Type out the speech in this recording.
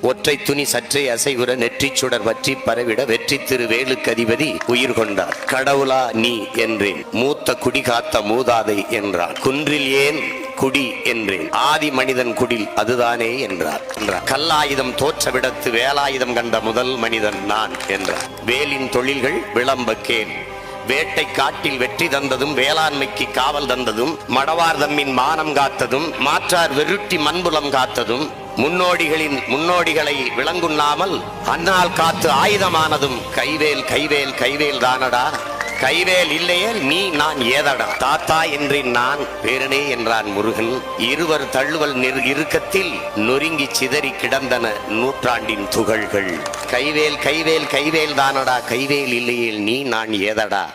ஒற்றை துணி சற்றே அசைவுற நெற்றி சுடர் வற்றி பரவிட வெற்றி திரு வேலுக்கதிபதி உயிர் கொண்டார். கடவுளா நீ என்றேன், மூத்த குடி காத்த மூதாதை என்றார். குன்றில் ஏன் குடி என்றேன், ஆதி மனிதன் குடில் அதுதானே என்றார். கல்லாயுதம் தோற்ற விடத்து வேலாயுதம் கண்ட முதல் மனிதன் நான் என்றார். வேலின் தொழில்கள் விளம்பக்கேன், வேட்டை காட்டில் வெற்றி தந்ததும் வேளாண்மைக்கு காவல் தந்ததும் மடவார் தம்மின் மானம் காத்ததும் மாற்றார் வெருட்டி மண்புலம் காத்ததும் முன்னோடிகளை விளங்குண்ணாமல் அன்னால் காத்து ஆயுதமானதும் கைவேல் கைவேல் கைவேல் தானடா, கைவேல் இல்லையே நீ நான் ஏதடா, தாத்தா என்றேன் நான் பேரனே என்றான் முருகன். இருவர் தள்ளுவல் இறுக்கத்தில் நொறுங்கி சிதறி கிடந்தன நூற்றாண்டின் துகள்கள். கைவேல் கைவேல் கைவேல் தானடா, கைவேல் இல்லையே நீ நான் ஏதடா.